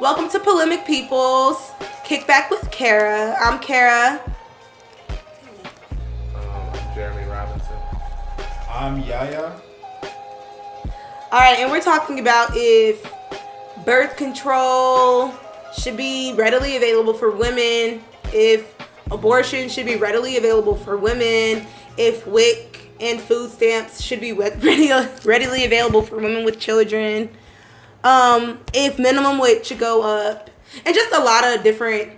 Welcome to Polemic Peoples. Kickback with Kara. I'm Kara. I'm Jeremy Robinson. I'm YaYa. Alright, and we're talking about if birth control should be readily available for women, if abortion should be readily available for women, if WIC and food stamps should be readily available for women with children, if minimum wage should go up, and just a lot of different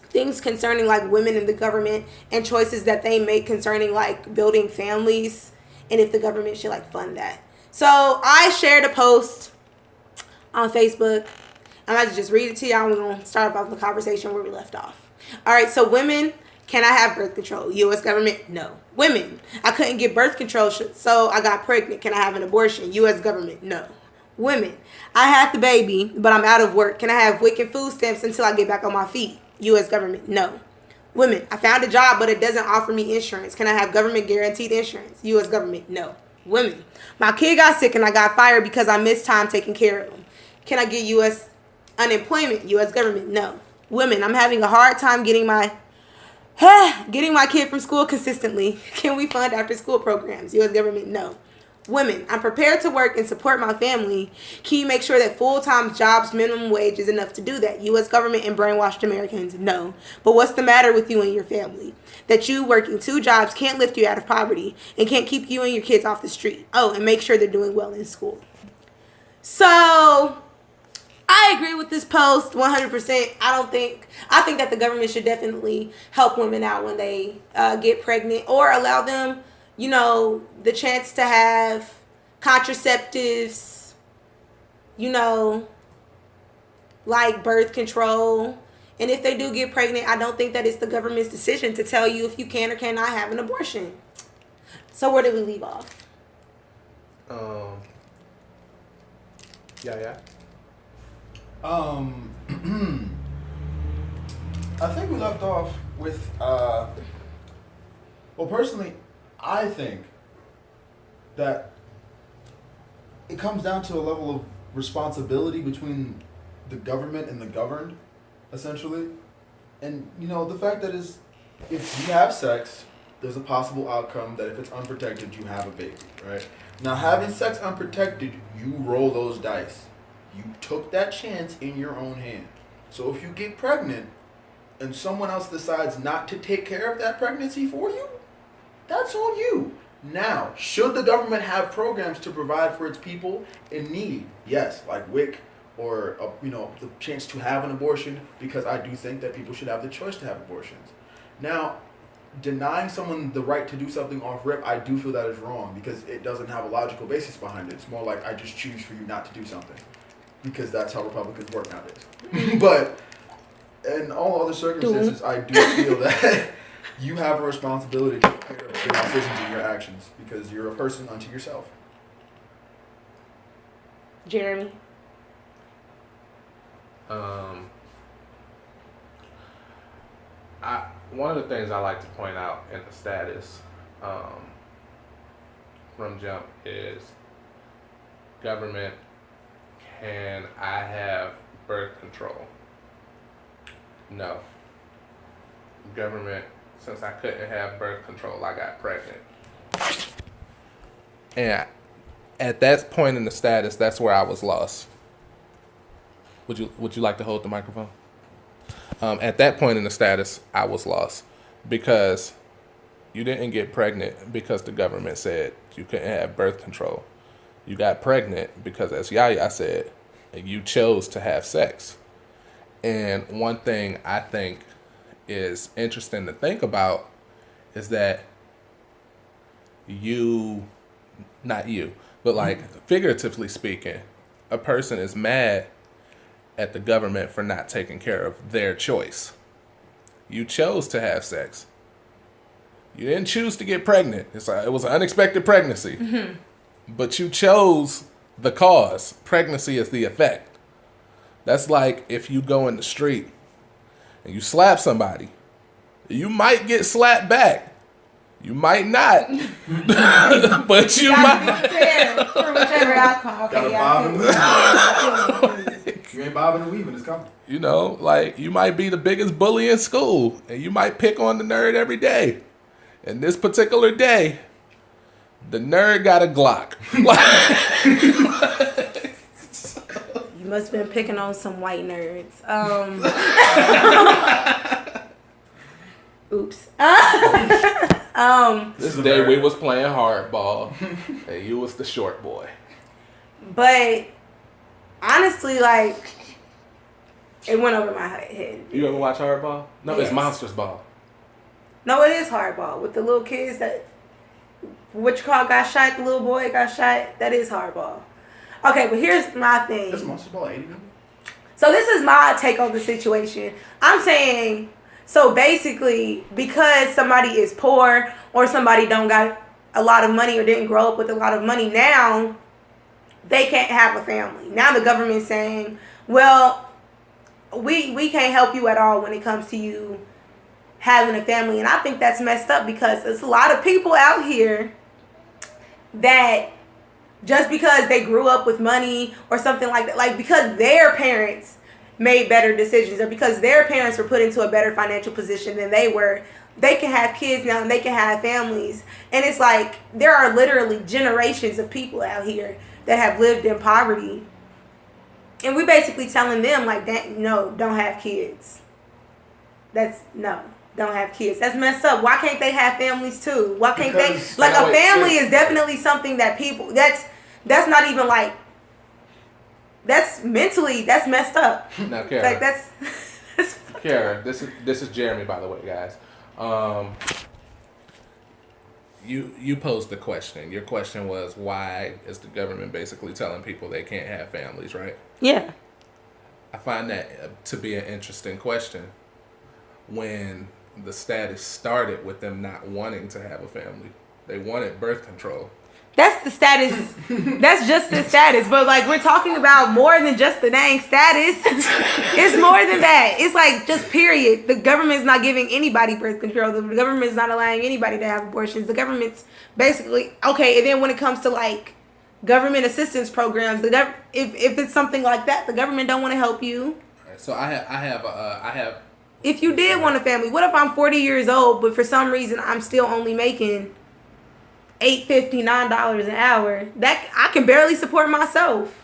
things concerning like women in the government and choices that they make concerning like building families, and if the government should like fund that. So I shared a post on Facebook. I'm about to just read it to y'all. We're going to start off the conversation where we left off. All right, so women, can I have birth control? U.S. government, no. Women, I couldn't get birth control, so I got pregnant. Can I have an abortion? U.S. government, no. Women, I had the baby, but I'm out of work. Can I have WIC and food stamps until I get back on my feet? U.S. government, no. Women, I found a job, but it doesn't offer me insurance. Can I have government guaranteed insurance? U.S. government, no. Women, my kid got sick and I got fired because I missed time taking care of him. Can I get U.S. unemployment? U.S. government, no. Women, I'm having a hard time getting my kid from school consistently. Can we fund after school programs? U.S. government, no. Women, I'm prepared to work and support my family. Can you make sure that full-time jobs minimum wage is enough to do that? U.S. government and brainwashed Americans, no. But what's the matter with you and your family? That you working 2 jobs can't lift you out of poverty and can't keep you and your kids off the street. Oh, and make sure they're doing well in school. So I agree with this post 100%. I think that the government should definitely help women out when they get pregnant, or allow them, you know, the chance to have contraceptives, you know, like birth control. And if they do get pregnant, I don't think that it's the government's decision to tell you if you can or cannot have an abortion. So where did we leave off? Yeah. I think we left off with, well, personally, I think that it comes down to a level of responsibility between the government and the governed, essentially. And, you know, the fact that is, if you have sex, there's a possible outcome that if it's unprotected, you have a baby, right? Now, having sex unprotected, you roll those dice. You took that chance in your own hand. So if you get pregnant and someone else decides not to take care of that pregnancy for you, that's on you. Now, should the government have programs to provide for its people in need? Yes, like WIC or, the chance to have an abortion, because I do think that people should have the choice to have abortions. Now, denying someone the right to do something off rip, I do feel that is wrong, because it doesn't have a logical basis behind it. It's more like I just choose for you not to do something, because that's how Republicans work nowadays. But in all other circumstances, I do feel that you have a responsibility to take care of your decisions and your actions, because you're a person unto yourself. Jeremy? One of the things I like to point out in the status from Jump is government, can I have birth control? No. Government, since I couldn't have birth control, I got pregnant. And at that point in the status, that's where I was lost. Would you like to hold the microphone? At that point in the status, I was lost, because you didn't get pregnant because the government said you couldn't have birth control. You got pregnant because, as YaYa said, you chose to have sex. And one thing I think is interesting to think about is that not you, but like figuratively speaking, a person is mad at the government for not taking care of their choice. You chose to have sex. You didn't choose to get pregnant. It was an unexpected pregnancy. Mm-hmm. But you chose the cause. Pregnancy is the effect. That's like if you go in the street and you slap somebody, you might get slapped back. You might not, but you might. Be prepared for whichever outcome. Okay, You ain't bobbing and weaving. It's coming. You know, like, you might be the biggest bully in school, and you might pick on the nerd every day. And this particular day, the nerd got a Glock. You must have been picking on some white nerds. Oops. This day we was playing hardball, and you was the short boy. But honestly, like, it went over my head. You ever watch hardball? No, Yes. It's Monsters Ball. No, it is hardball with the little kids that what you call got shot. The little boy got shot. That is hardball. Okay, but here's my thing. That's Monster Ball 80. So this is my take on the situation. I'm saying, so basically, because somebody is poor or somebody don't got a lot of money or didn't grow up with a lot of money, now they can't have a family. Now the government's saying, well, we can't help you at all when it comes to you having a family. And I think that's messed up because there's a lot of people out here that just because they grew up with money or something like that, like because their parents made better decisions or because their parents were put into a better financial position than they were, they can have kids now and they can have families. And it's like there are literally generations of people out here that have lived in poverty. And we basically telling them like that, no, don't have kids. Don't have kids. That's messed up. Why can't they have families too? Why can't they? Like a family is definitely something that people, that's not even like, that's mentally, that's messed up. Now, Kara. Like that's Kara, this is Jeremy, by the way, guys. You posed the question. Your question was, why is the government basically telling people they can't have families, right? Yeah. I find that to be an interesting question when the status started with them not wanting to have a family. They wanted birth control. That's the status. That's just the status. But like we're talking about more than just the dang status. It's more than that. It's like just period. The government's not giving anybody birth control. The government's not allowing anybody to have abortions. The government's basically okay. And then when it comes to like government assistance programs, if it's something like that, the government don't want to help you. Right, so I have. If you did want a family, what if I'm 40 years old, but for some reason I'm still only making $8.50, $9 an hour? That I can barely support myself.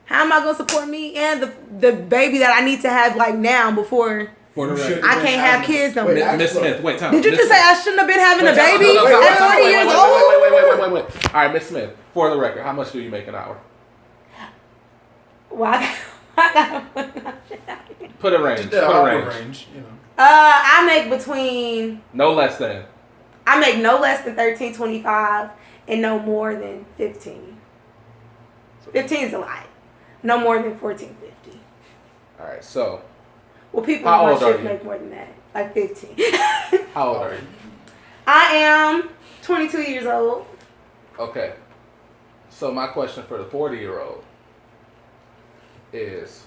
How am I gonna support me and the baby that I need to have like now before For the record, I can't have kids no more? Miss Smith, wait, time. Did you just say I shouldn't have been having a baby No, at 40 years old? Wait. All right, Miss Smith, for the record, how much do you make an hour? Well, I got Put a range. Yeah, Put a range. range. You know. I make between No less than. I make no less than $13.25 and no more than $15. 15 is a lot. No more than $14.50. All right, so. Well, people How on old my are shift you? make more than that, like 15. How old are you? I am 22 years old. Okay. So my question for the 40-year-old is,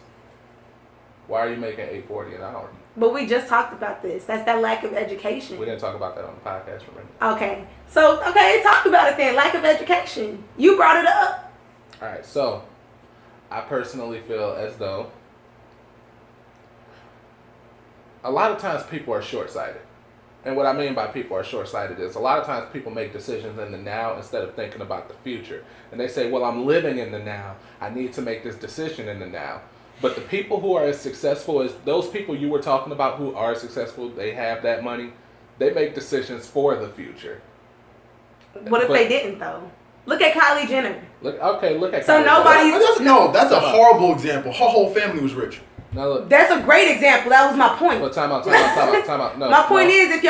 why are you making $8.40 an hour? But we just talked about this. That's that lack of education. We didn't talk about that on the podcast for a minute. Okay. So, talk about it then. Lack of education. You brought it up. All right, so I personally feel as though a lot of times people are short-sighted. And what I mean by people are short-sighted is a lot of times people make decisions in the now instead of thinking about the future. And they say, well, I'm living in the now. I need to make this decision in the now. But the people who are as successful as those people you were talking about who are successful, they have that money, they make decisions for the future. What if they didn't, though? Look at Kylie Jenner. Look at So Kylie nobody- Jenner. No, that's a horrible example. Her whole family was rich. Now look. That's a great example. That was my point. Well, time out. No, My point no. is, if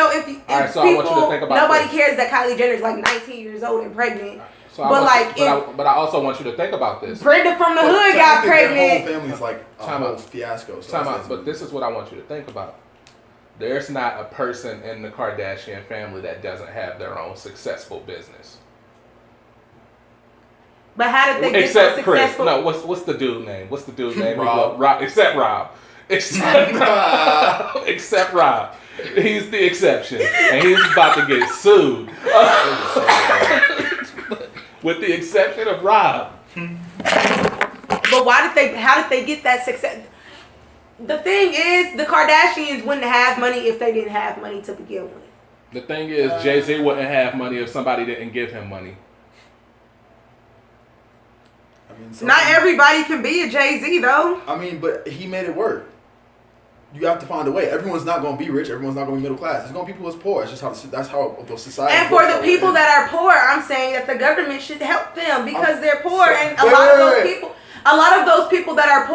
All right, so I want you to people, think about nobody this. cares that Kylie Jenner is like 19 years old and pregnant. So But but I also want you to think about this. Brenda from the hood got Their pregnant. whole family's like a Time whole out. fiasco. So Time out. But this is what I want you to think about. There's not a person in the Kardashian family that doesn't have their own successful business. But how did they get Except so Chris. successful? No, what's the dude name? What's the dude name? Rob. Rob. Except Rob. Except Rob. Except Rob. He's the exception. And he's about to get sued. With the exception of Rob. But But how did they get that success? The thing is, the Kardashians wouldn't have money if they didn't have money to begin with. The thing is, Jay-Z wouldn't have money if somebody didn't give him money. I mean, not everybody can be a Jay-Z though. I mean, but he made it work. You have to find a way. Everyone's not going to be rich. Everyone's not going to be middle class. There's going to be people who's poor. It's just that's how the society. And for the people that are poor, I'm saying that the government should help them because they're poor, and a lot of those people that are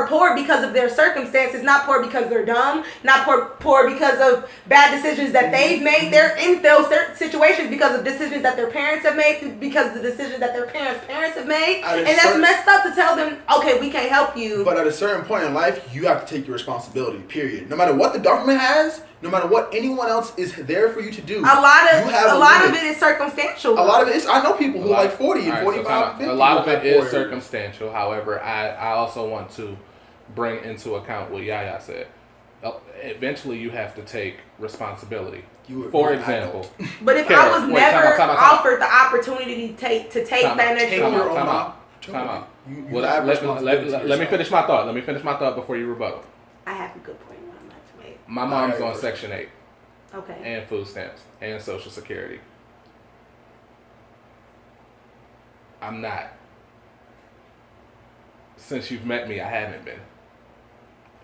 poor because of their circumstances, not poor because they're dumb, not poor because of bad decisions that they've made. They're in those situations because of decisions that their parents have made, because of the decisions that their parents have made. And that's messed up to tell them, okay, we can't help you. But at a certain point in life, you have to take your responsibility, period. No matter what the government has, no matter what anyone else is there for you to do. A lot of it is circumstantial. A lot of it is, I know people who are like 40 and 45, 50. A lot of it is circumstantial. However, I also want to bring into account what YaYa said. Eventually, you have to take responsibility. For example. But if I was never offered the opportunity to take financial... Time out. Let me finish my thought. Let me finish my thought before you rebuttal. I have a good point. My mom's on Section 8. Okay. And food stamps. And Social Security. I'm not. Since you've met me, I haven't been.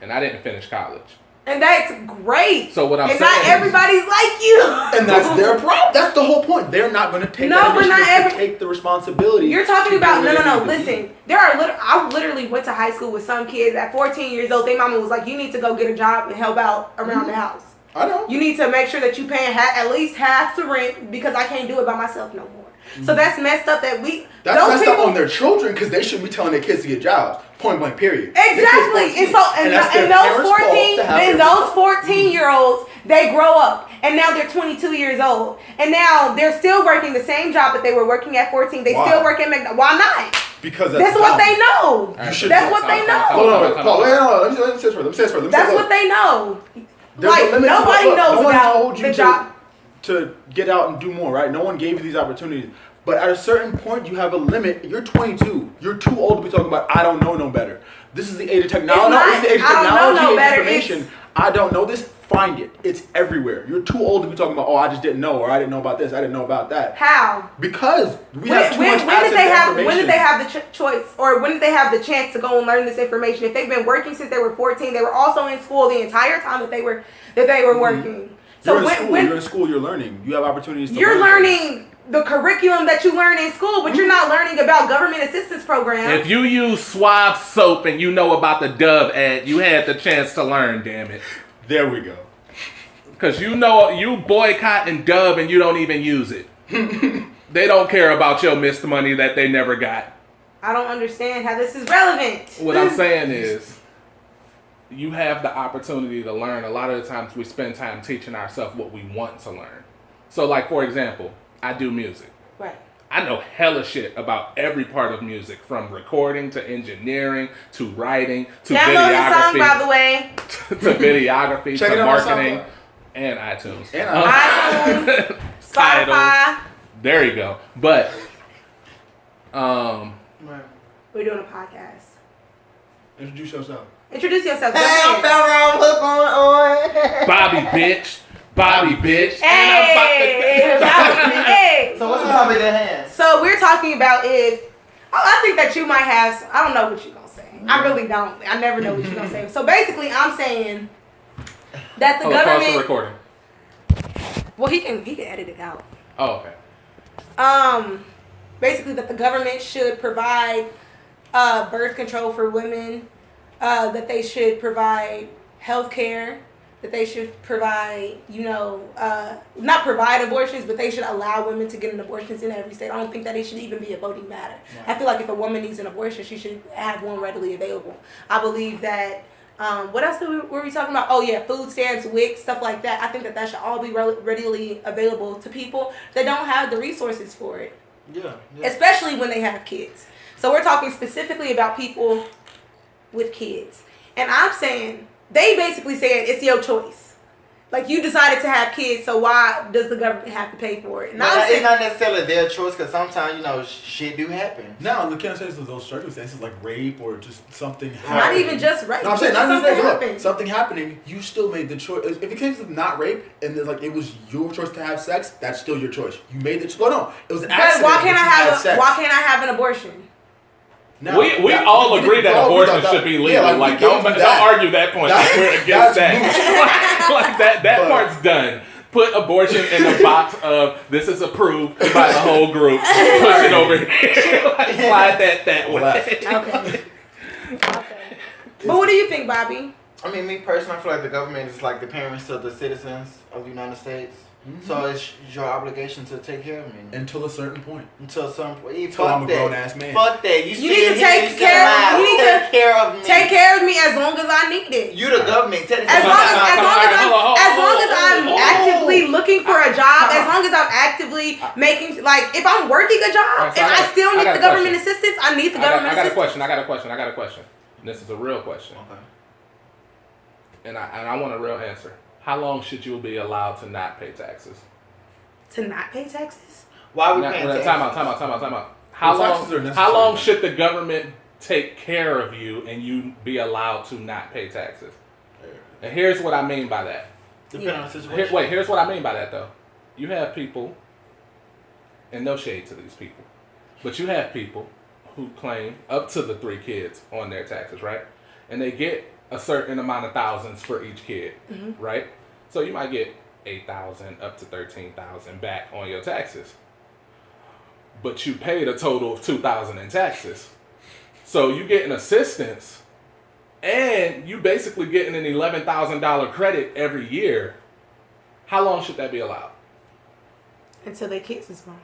And I didn't finish college. And that's great. So what I'm saying, not everybody's like you. And that's their problem. That's the whole point. They're not going to take take the responsibility. You're talking about no. Listen, I literally went to high school with some kids at 14 years old. Their mama was like, "You need to go get a job and help out around the house. I know. You need to make sure that you paying at least half the rent because I can't do it by myself no more." So that's messed up that we... That's messed up on their children because they shouldn't be telling their kids to get jobs. Point blank, period. Exactly. And those 14-year-olds, they grow up. And now they're 22 years old. And now they're still working the same job that they were working at 14. They still work at McDonald's. Why not? Because that's what they know. That's what they know. Paul, let me say this first. That's what they know. Like, nobody knows about the job. To get out and do more, right? No one gave you these opportunities. But at a certain point, you have a limit. You're 22. You're too old to be talking about, I don't know no better. This is the age of technology. This is the age of technology and information. I don't know this. Find it. It's everywhere. You're too old to be talking about, I just didn't know, or I didn't know about this, I didn't know about that. How? Because we have too much access to information. When did they have the choice, or when did they have the chance to go and learn this information? If they've been working since they were 14, they were also in school the entire time that they were working. So you're in school, you're learning. You have opportunities to You're learning the curriculum that you learn in school, but you're not learning about government assistance programs. If you use Suave soap and you know about the Dove ad, you had the chance to learn, damn it. There we go. Because you know you boycotting Dove and you don't even use it. They don't care about your missed money that they never got. I don't understand how this is relevant. What I'm saying is, you have the opportunity to learn. A lot of the times we spend time teaching ourselves what we want to learn. So like, for example, I do music. Right. I know hella shit about every part of music, from recording to engineering to writing to videography. Download the song, by the way. To videography to marketing and iTunes. iTunes, Spotify. There you go. But we're doing a podcast. Introduce yourself. Introduce yourself. Hey, I fell wrong hook on. Bobby, bitch. Hey. So what's the topic at hand? So we're talking about I think that you might have, I don't know what you're going to say. I really don't. I never know what you're going to say. So basically I'm saying that the government. Pause the recording. Well, he can edit it out. Oh, okay. Basically that the government should provide birth control for women, that they should provide health care, that they should provide, not provide abortions, but they should allow women to get an abortion in every state. I don't think that it should even be a voting matter. Right. I feel like if a woman needs an abortion, she should have one readily available. I believe that, what else were we talking about? Oh yeah, food stamps, WIC, stuff like that. I think that should all be readily available to people that don't have the resources for it. Yeah. Especially when they have kids. So we're talking specifically about people with kids. And I'm saying, they basically said it's your choice. Like, you decided to have kids, so why does the government have to pay for it? And I was It's not necessarily their choice, because sometimes, shit do happen. Now, you can't say it's those circumstances like rape or just something not happening. even just rape. No, I'm saying not just something rape. Look, happened. something happening, you still made the choice. If it came to not rape and it was your choice to have sex, that's still your choice. You made the choice. No, it was an But accident. why can't sex. why can't I have an abortion? Now, we all agree that abortion should be legal. Yeah, don't argue that point. We're against that. Like that part's done. Put abortion in the box of this is approved by the whole group. Push it over here. Slide that way. Okay. But what do you think, Bobby? I mean, me personally, I feel like the government is like the parents to the citizens of the United States. Mm-hmm. So it's your obligation to take care of me. Until a certain point. Until some point. Until I'm a grown-ass man. Fuck that. You need to take care of me. Take care of me as long as I need it. You the government. As long as I'm actively looking for a job, as long as I'm actively making, like, if I'm working a job and I still need the government assistance, I need the government assistance. I got a question. And this is a real question. Okay. And I want a real answer. How long should you be allowed to not pay taxes? To not pay taxes? Why are we paying taxes? Time out. How long should the government take care of you and you be allowed to not pay taxes? And here's what I mean by that. Depending on the situation. Here's what I mean by that, though. You have people, and no shade to these people, but you have people who claim up to the 3 kids on their taxes, right? And they get a certain amount of thousands for each kid, right? So you might get 8,000 up to 13,000 back on your taxes, but you paid a total of 2,000 in taxes. So you getting assistance, and you basically getting an $11,000 credit every year. How long should that be allowed? Until their kids is grown.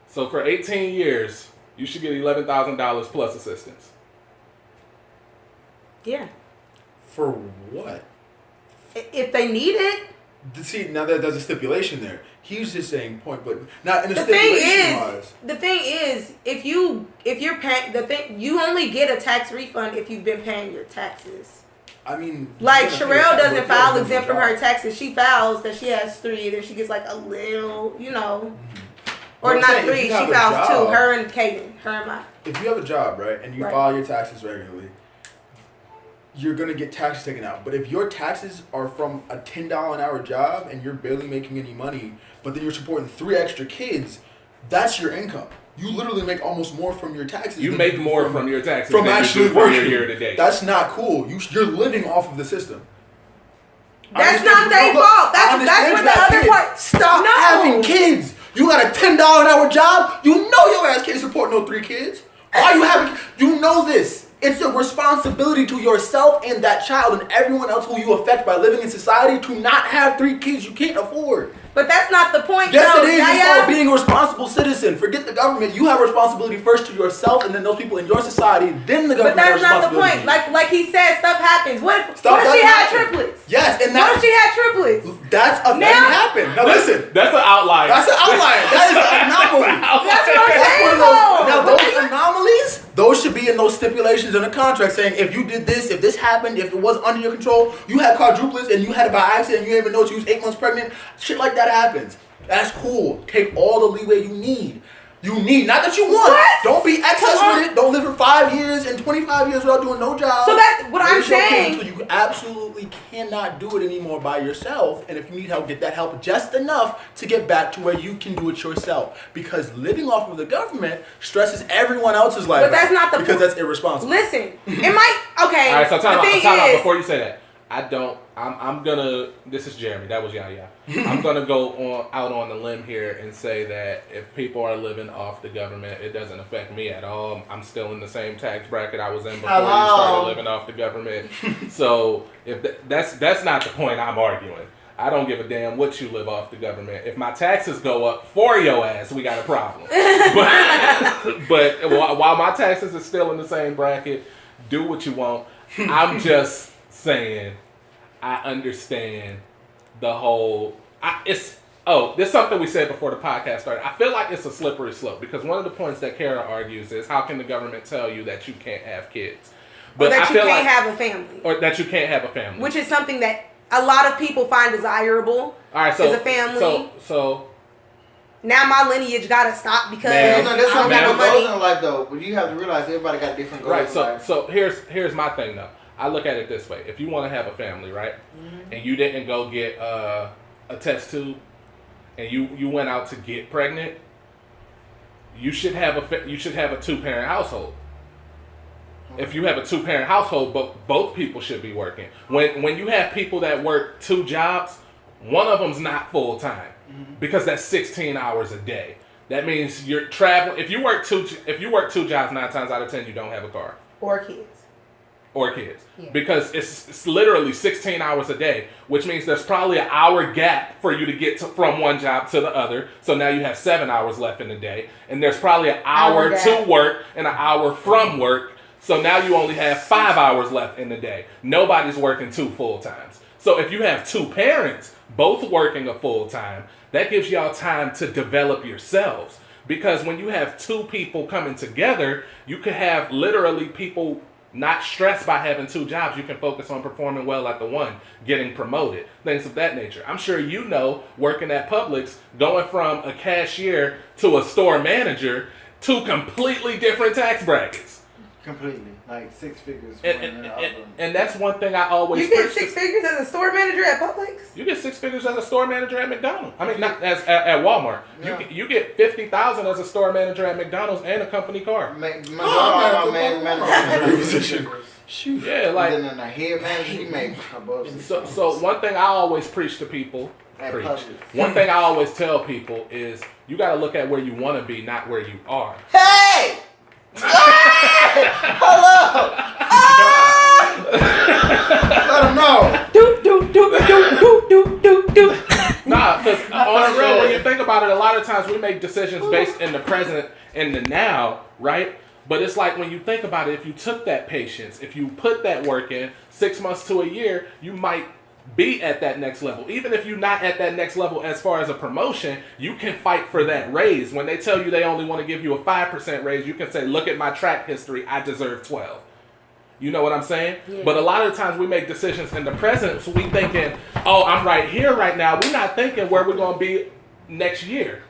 So for 18 years, you should get $11,000 plus assistance. Yeah. For what? If they need it. See, now there's a stipulation there. He was just saying point, but not in the stipulation wise. The thing is, if you're paying you only get a tax refund if you've been paying your taxes. I mean, like Sherelle doesn't file exempt from her taxes. She files that she has 3, then she gets like a little, or not 3. She files 2. Her and Kaden, her and mine. If you have a job, right, and you file your taxes regularly, you're gonna get taxes taken out. But if your taxes are from a $10 an hour job and you're barely making any money, but then you're supporting 3 extra kids, that's your income. You literally make almost more from your taxes. You make more from your taxes from than actually you do working. From your year-to-date. That's not cool. You're living off of the system. That's not their fault. That's what the other part. Stop having kids. You got a $10 an hour job. You know your ass can't support no 3 kids. Why you having? You know this. It's a responsibility to yourself and that child and everyone else who you affect by living in society to not have 3 kids you can't afford. But that's not the point. Yes, it is. It's called being a responsible citizen. Forget the government. You have a responsibility first to yourself and then those people in your society, then the government. But that's not the point. Like he said, stuff happens. What if she had triplets? Yes, and what if she had triplets? That's a thing happened. Now listen. That's an outlier. That's an outlier. That is an anomaly. That's what I'm saying. Now those anomalies, those should be in those stipulations in the contract saying if you did this, if this happened, if it was under your control, you had quadruplets and you had it by accident, you didn't even know you was 8 months pregnant, shit like that happens. That's cool. Take all the leeway you need. Not that you want. What? Don't be excess with it. Don't live for 5 years and 25 years without doing no job. So that's what I'm saying. Until you absolutely cannot do it anymore by yourself. And if you need help, get that help just enough to get back to where you can do it yourself. Because living off of the government stresses everyone else's life. But that's not the because that's irresponsible. Listen, it might. Okay. All right, so time out before you say that. I'm gonna. This is Jeremy. That was YaYa. I'm gonna go out on a limb here and say that if people are living off the government, it doesn't affect me at all. I'm still in the same tax bracket I was in before you started living off the government. So if that's not the point I'm arguing. I don't give a damn what you live off the government. If my taxes go up for your ass, we got a problem. But while my taxes are still in the same bracket, do what you want. I'm just saying, I understand the whole. There's something we said before the podcast started. I feel like it's a slippery slope because one of the points that Kara argues is how can the government tell you that you can't have kids, But or that you can't have a family, or that you can't have a family, which is something that a lot of people find desirable All right, so as a family. So Now my lineage gotta stop because Man. No, that's I don't what got no goals money. in life though. But you have to realize everybody got different goals. right, in so life. so here's my thing though. I look at it this way: if you want to have a family, right, and you didn't go get a test tube, and you went out to get pregnant, you should have a 2-parent household. If you have a 2-parent household, but both people should be working. When you have people that work 2 jobs, one of them's not full time because that's 16 hours a day. That means you're traveling. If you work two jobs, 9 times out of 10 you don't have a car Or kids. or kids Yeah. because it's literally 16 hours a day, which means there's probably an hour gap for you to get from one job to the other. So now you have 7 hours left in the day, and there's probably an hour to work and an hour from work. So now you only have 5 hours left in the day. Nobody's working 2 full times. So if you have 2 parents, both working a full time, that gives y'all time to develop yourselves. Because when you have 2 people coming together, you could have literally people not stressed by having 2 jobs. You can focus on performing well at the one, getting promoted, things of that nature. I'm sure you know, working at Publix, going from a cashier to a store manager, 2 completely different tax brackets. Completely. Like 6 figures. And that's one thing I always You get preach 6 figures as a store manager at Publix? You get 6 figures as a store manager at McDonald's. I mean, not at Walmart. Yeah. You get 50,000 as a store manager at McDonald's and a company car. My manager position. Shoot. Yeah, like And then the head manager, he made above. so. One thing I always preach to people. At Preach. Publix. One thing I always tell people is you got to look at where you want to be, not where you are. Hey! Hello! Let him know. Nah, because on the real, when you think about it, a lot of times we make decisions based in the present and the now, right? But it's like when you think about it, if you took that patience, if you put that work in 6 months to a year, you might be at that next level. Even if you're not at that next level as far as a promotion, you can fight for that raise. When they tell you they only want to give you a 5% raise, you can say, look at my track history, I deserve 12. You know what I'm saying? Yeah. But a lot of times we make decisions in the present, so we thinking, oh, I'm right here right now. We're not thinking where we're going to be next year.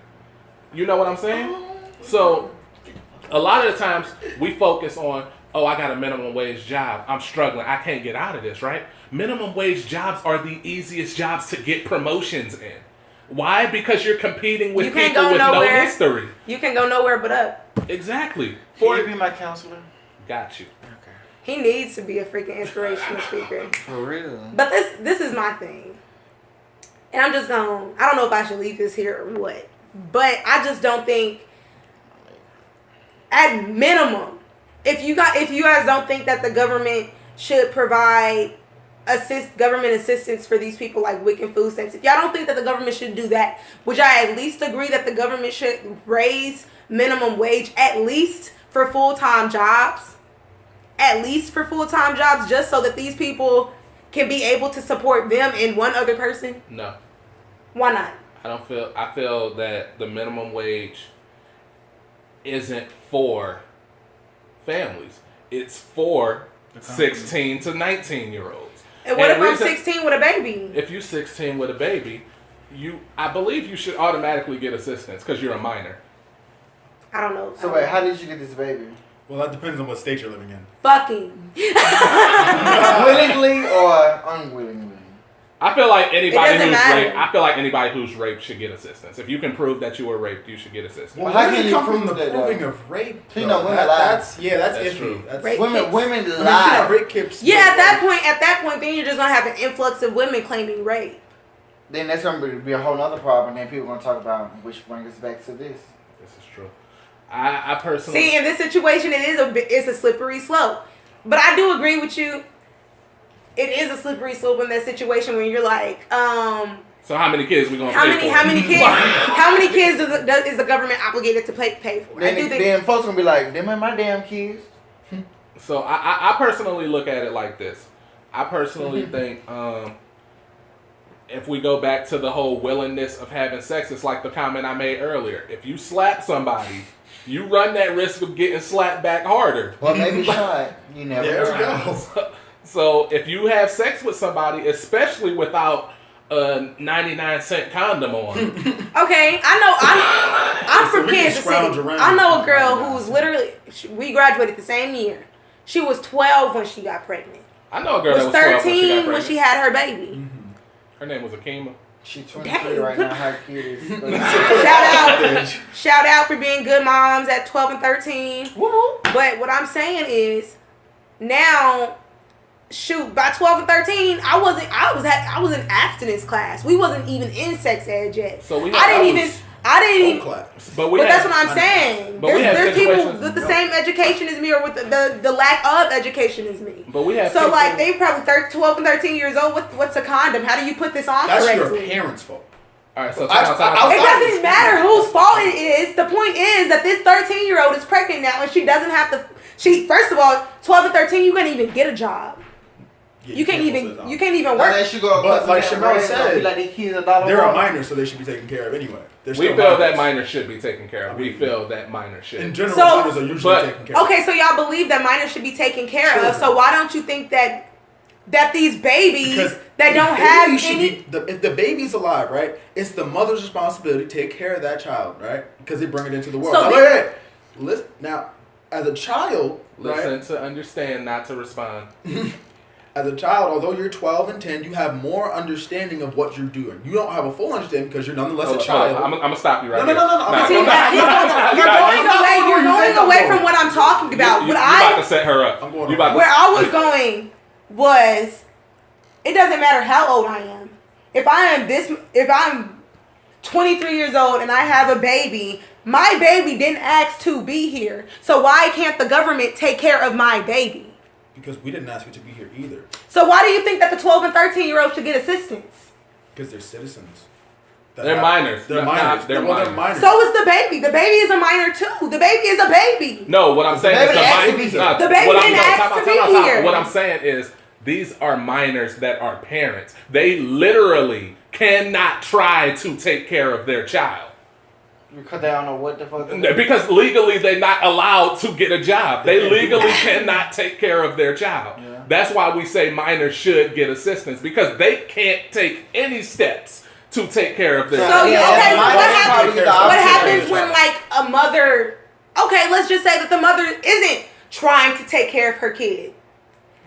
You know what I'm saying? So a lot of the times we focus on, oh, I got a minimum wage job. I'm struggling. I can't get out of this, right? Minimum wage jobs are the easiest jobs to get promotions in. Why? Because you're competing with people with no history. You can go nowhere but up. Exactly. Can you be my counselor? Got you. Okay. He needs to be a freaking inspirational speaker. For real. But this is my thing. And I'm just going, I don't know if I should leave this here or what. But I just don't think, at minimum, if you guys don't think that the government should provide government assistance for these people like WIC and food stamps, if y'all don't think that the government should do that, would y'all at least agree that the government should raise minimum wage at least for full-time jobs? At least for full-time jobs, just so that these people can be able to support them and one other person? No. Why not? I feel that the minimum wage isn't for families. It's for 16 to 19-year-olds. And what if I'm 16 with a baby? If you're 16 with a baby, I believe you should automatically get assistance because you're a minor. I don't know. So wait, how did you get this baby? Well, that depends on what state you're living in. Fucking. Willingly or unwillingly? I feel like anybody doesn't who's matter. raped. I feel like anybody who's raped should get assistance. If you can prove that you were raped, you should get assistance. Well, how how can can you come from prove the that, proving though? of rape? You though? know, women lie. That's That's iffy. true. That's Rape Women kits. lie. I mean, you can have rape kits. Yeah, at that point, then you're just gonna have an influx of women claiming rape. Then that's gonna be a whole other problem. Then people gonna talk about, which brings us back to this. This is true. I personally See, in this situation, it's a slippery slope. But I do agree with you. It is a slippery slope in that situation when you're like, So how many kids we gonna how pay many for? how many kids is the government obligated to pay for? Then folks gonna be like, them ain't my damn kids. So I personally look at it like this. I personally think if we go back to the whole willingness of having sex, it's like the comment I made earlier. If you slap somebody, you run that risk of getting slapped back harder. Well, maybe not. You never There we know. go. So if you have sex with somebody, especially without a 99-cent condom on, Okay, I'm from Kansas City. I know a girl who's literally, we graduated the same year. She was 12 when she got pregnant. I know a girl that was 13 when she had her baby. Mm-hmm. Her name was Akima. She's 23 right now. Her kid is. Shout out for being good moms at 12 and 13. Woo-hoo. But what I'm saying is, now, shoot, by 12 and 13, I was in abstinence class. We wasn't even in sex ed yet. So I didn't even. Class. But that's what I'm saying. But There's people situations- with the same education as me, or with the lack of education as me. But we have So people, like they probably 12 and 13 years old. What's a condom? How do you put this on That's correctly? your parents' fault. all right, so It doesn't matter whose fault it is. The point is that this 13-year-old is pregnant now, and she doesn't have to. First of all, 12 and 13, you can't even get a job. Yeah, You can't even work. Unless you go, But like Shamell said, like these kids $1 they're a more. minor, so they should be taken care of anyway. We feel that minors should be taken care of. We feel that minors should. In general, So- minors are usually taken care of. Okay, so y'all believe that minors should be taken care of. Children. So why don't you think that these babies Because that the don't baby have should any? be- if the baby's alive, right, it's the mother's responsibility to take care of that child, right? Because they bring it into the world. So Now, they- wait. Listen, now, as a child, Listen right? to understand, not to respond. As a child, although you're 12 and 10, you have more understanding of what you're doing. You don't have a full understanding because you're nonetheless a child. I'm gonna stop you right No. here. See, you're going away from what I'm talking about. You What about to set her up. I'm going You on. about to Where I was going was, it doesn't matter how old I am. If I'm 23 years old and I have a baby, my baby didn't ask to be here. So why can't the government take care of my baby? Because we didn't ask you to be here either. So why do you think that the 12 and 13-year-olds should get assistance? Because they're citizens. They're minors. They're No, minors. they're Well, minors. So is the baby. The baby is a minor too. The baby is a baby. No, what I'm saying is baby asked to be here. The baby didn't ask to be here. What I'm saying is these are minors that are parents. They literally cannot try to take care of their child. Because they don't know what the fuck. Because legally they're not allowed to get a job. They legally cannot take care of their child. Yeah. That's why we say minors should get assistance, because they can't take any steps to take care of their So child. okay, Yeah, what happens when like a mother? Okay, let's just say that the mother isn't trying to take care of her kid.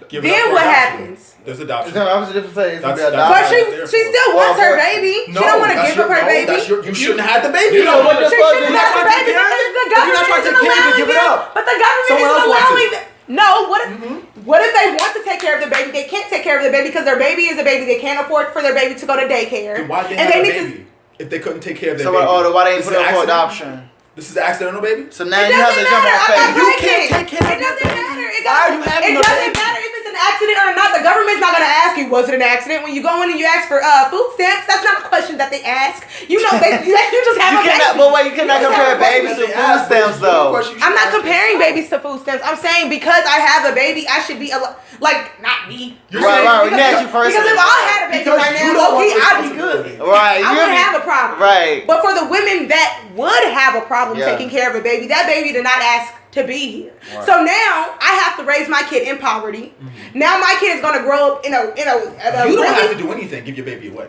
Give it up Then for what adoption. happens? There's adoption. I was just saying. That's- But she still wants her Well, baby. No, she don't want to that's give up her baby. You shouldn't have had the baby. You know what the She fuck? shouldn't You're not have the trying to baby take care of because it? the You're not government trying to isn't take care of it, allowing give it them. up. But the government Someone isn't else wants allowing it. them. No, what if they want to take care of the baby? They can't take care of the baby because their baby is a baby. They can't afford for their baby to go to daycare. Then why did they And have they a need baby if they couldn't take care of their So baby? why they ain't This put is up for accidental? adoption? This is an accidental baby? So now It you have to doesn't jump matter. on I'm not Facebook. You pregnant. can't take care of It doesn't matter. Why are you having It a doesn't baby? matter if it's an accident or not. The government's not gonna ask you, was it an accident? When you go in and you ask for food stamps, that's not a question that they ask. You know, you just have You a baby. cannot, but wait, you cannot You just compare have a baby. babies to food stamps though. I'm not comparing babies to food stamps. I'm saying because I have a baby, I should be like not me. You're Right, saying- right, we Because, got you personally. because if I had a baby Because right you now, don't low-key, want I'd be responsibility. good. Right, I wouldn't have a problem. Right. But for the women that would have a problem Yeah. taking care of a baby, that baby did not ask to be here. Right. So now I have to raise my kid in poverty. Now my kid is gonna grow up in a You don't really- have to do anything. Give your baby away.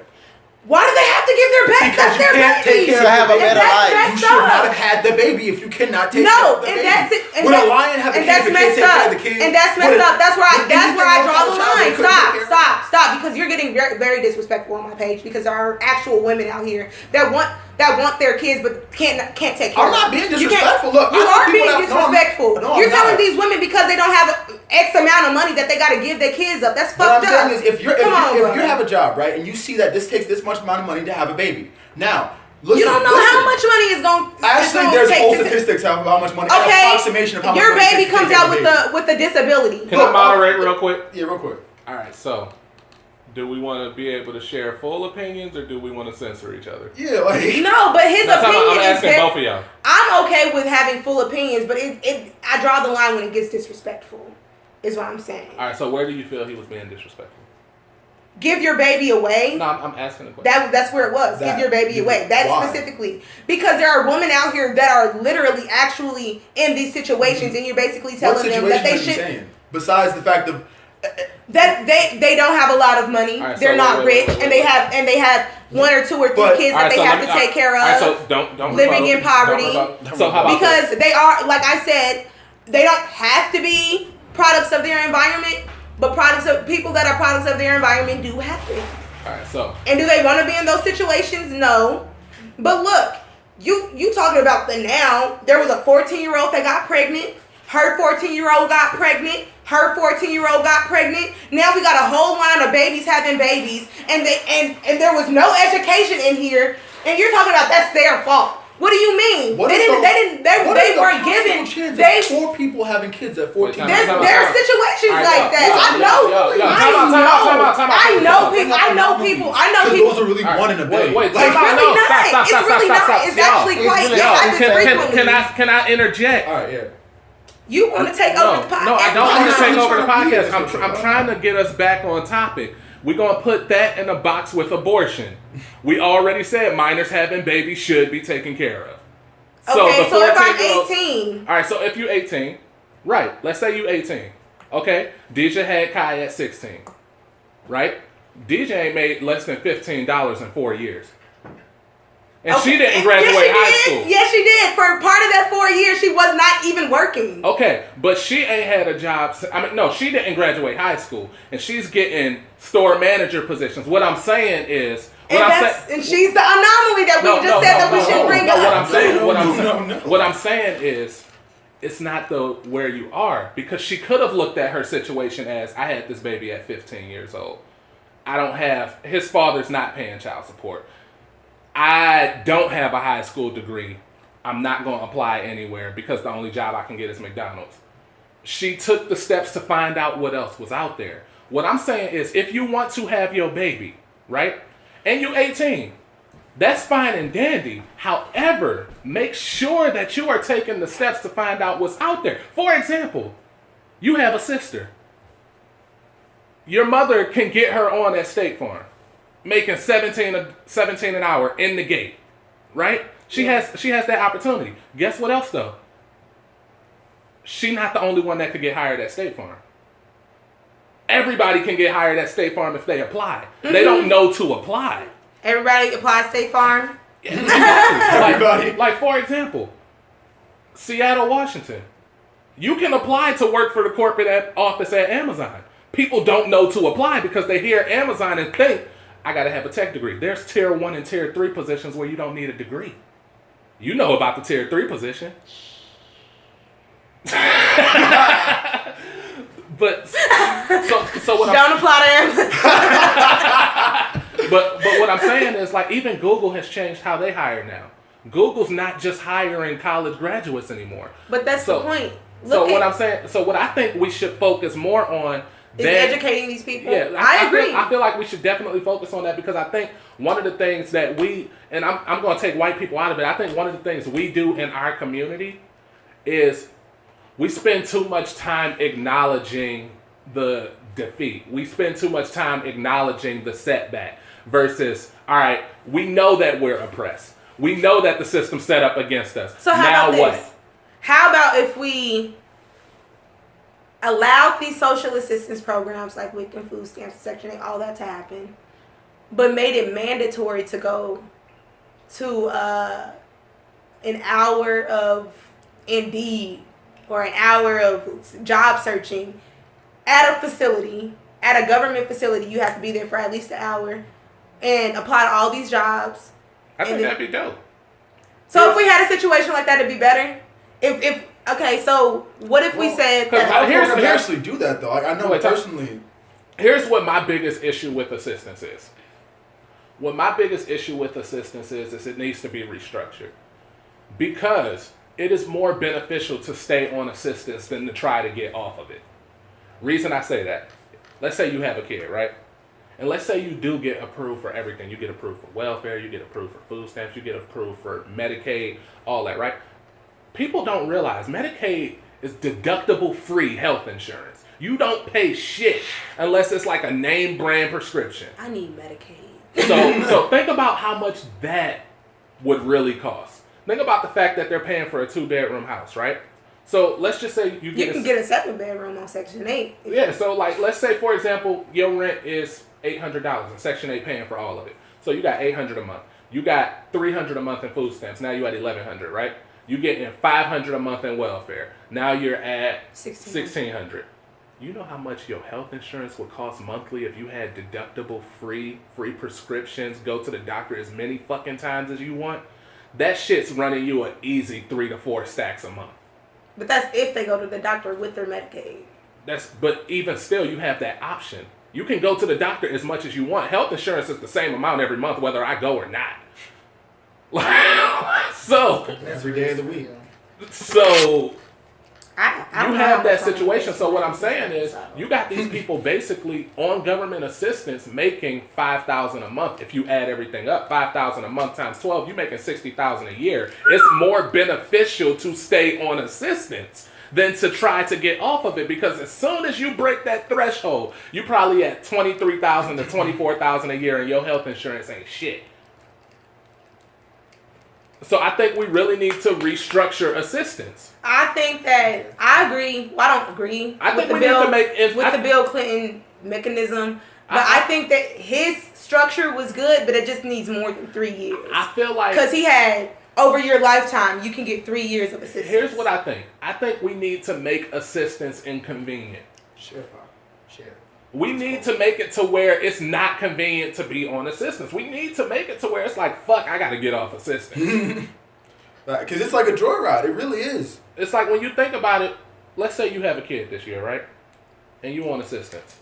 Why do they have to give their baby? Because That's you their can't baby. take care To have a of better the baby. life. You That's should messed not up. have had the baby if you cannot take care No, of the and baby. that's it. And Would a that- lion have a and kid that's if it can't messed take care up. of the kid? And that's Would messed a- up. That's where I would anything draw else the have a child line. they couldn't take care of? Stop, because you're getting very, very disrespectful on my page because there are actual women out here that want their kids but can't take care I'm of them. not being You can't- disrespectful. Look, you I know are people being that- no, I'm- disrespectful. no, I'm You're telling not. these women because they don't have X amount of money that they got to give their kids up. That's What I'm fucked up. saying is, if you bro. have a job, right, and you see that this takes this much amount of money to have a baby, now listen. You don't know how much money is going. Actually, there's whole statistics of how much money. An Okay, approximation of how much your money it baby takes to comes take out care with of a baby. the disability. Can I moderate real quick? Yeah, real quick. All right, so do we want to be able to share full opinions, or do we want to censor each other? Yeah, like No, but his That's how opinion I'm is asking both of y'all. I'm okay with having full opinions, but I draw the line when it gets disrespectful. Is what I'm saying. All right, so where do you feel he was being disrespectful? Give your baby away. No, I'm asking a question. That's where it was. Give your baby away. That Why? specifically. Because there are women out here that are literally actually in these situations and you're basically what telling them situation that they are you should. saying? Besides the fact of that they don't have a lot of money. Right, they're so not wait, rich, and they have 1 or 2 or 3 But- kids that they have to take care of. All right, so don't living rebuttal. in poverty. So how about Because this? they are, like I said, they don't have to be products of their environment, but people that are products of their environment do have it. All right, so And do they want to be in those situations? No. But look, you talking about the now. There was a 14-year-old that got pregnant. Her 14-year-old got pregnant. Her 14-year-old got pregnant. Now we got a whole line of babies having babies, and there was no education in here. And you're talking about that's their fault. What do you mean? They weren't given. They 4 people having kids at 14. there are situations like that. I know people. Those are really one in a day. Wait, It's really not. It's actually quite. It happens frequently. Can I interject? All right, yeah. You want to take over the podcast? No, I don't want to take over the podcast. I'm trying to get us back on topic. We're going to put that in a box with abortion. We already said minors having babies should be taken care of. Okay, so if I'm 18. All right, so if you're 18, right, let's say you're 18. Okay, Deja had Kai at 16, right? Deja ain't made less than $15 in 4 years. And she didn't graduate high school. Yes, she did. For part of that 4 years, she was not even working. Okay, but she ain't had a job. No, she didn't graduate high school, and she's getting store manager positions. What I'm saying is, and she's the anomaly that we just said that we should bring up. What I'm saying is, it's not where you are, because she could have looked at her situation as, I had this baby at 15 years old. His father's not paying child support. I don't have a high school degree. I'm not going to apply anywhere because the only job I can get is McDonald's. She took the steps to find out what else was out there. What I'm saying is, if you want to have your baby, right, and you're 18, that's fine and dandy. However, make sure that you are taking the steps to find out what's out there. For example, you have a sister. Your mother can get her on at State Farm, making $17 an hour in the gate, right? She has that opportunity. Guess what else though? She's not the only one that could get hired at State Farm. Everybody can get hired at State Farm if they apply. Mm-hmm. They don't know to apply. Everybody applies State Farm? Everybody. Like for example, Seattle, Washington. You can apply to work for the corporate office at Amazon. People don't know to apply because they hear Amazon and think, I got to have a tech degree. There's tier 1 and tier 3 positions where you don't need a degree. You know about the tier 3 position. But so what don't apply to Amazon. But what I'm saying is, like, even Google has changed how they hire now. Google's not just hiring college graduates anymore. But that's the point. What I think we should focus more on is educating these people. Yeah, I agree. I feel like we should definitely focus on that, because I think one of the things that I'm going to take white people out of it. I think one of the things we do in our community is we spend too much time acknowledging the defeat. We spend too much time acknowledging the setback versus, all right, we know that we're oppressed. We know that the system's set up against us. So how about this? How about if we allowed these social assistance programs like WIC and food stamps, Section 8, all that to happen, but made it mandatory to go to an hour of Indeed or an hour of job searching at a facility, at a government facility. You have to be there for at least an hour and apply to all these jobs. I think that'd be dope. So if we had a situation like that, it'd be better. Okay, so what if we said that? Here's actually do that though. Like, I know personally. Here's what my biggest issue with assistance is. What my biggest issue with assistance is it needs to be restructured, because it is more beneficial to stay on assistance than to try to get off of it. Reason I say that, let's say you have a kid, right? And let's say you do get approved for everything. You get approved for welfare, you get approved for food stamps, you get approved for Medicaid, all that, right? People don't realize Medicaid is deductible free health insurance. You don't pay shit unless it's like a name brand prescription. I need Medicaid. So think about how much that would really cost. Think about the fact that they're paying for a 2-bedroom house, right? So let's just say you can get a 7-bedroom on Section 8. Yeah, so like let's say for example your rent is $800 and Section 8 paying for all of it. So you got $800 a month. You got $300 a month in food stamps. Now you at $1,100, right? You getting $500 a month in welfare. Now you're at $1,600. You know how much your health insurance would cost monthly if you had deductible free prescriptions, go to the doctor as many fucking times as you want? That shit's running you an easy 3 to 4 stacks a month. But that's if they go to the doctor with their Medicaid. But even still, you have that option. You can go to the doctor as much as you want. Health insurance is the same amount every month, whether I go or not. So every day of the week. So I you have that situation. So what I'm saying is, you got these people basically on government assistance making $5,000 a month. If you add everything up, $5,000 a month times 12, you're making $60,000 a year. It's more beneficial to stay on assistance than to try to get off of it, because as soon as you break that threshold, you probably at $23,000 to $24,000 a year, and your health insurance ain't shit. So I think we really need to restructure assistance. I think that I agree. Well, I don't agree. I think we need to make the Bill Clinton mechanism, but I think that his structure was good, but it just needs more than 3 years. I feel like because he had over your lifetime, you can get 3 years of assistance. Here's what I think. I think we need to make assistance inconvenient. Share. We need to make it to where it's not convenient to be on assistance. We need to make it to where it's like, fuck, I got to get off assistance. Because it's like a joyride. It really is. It's like when you think about it, let's say you have a kid this year, right? And you want assistance.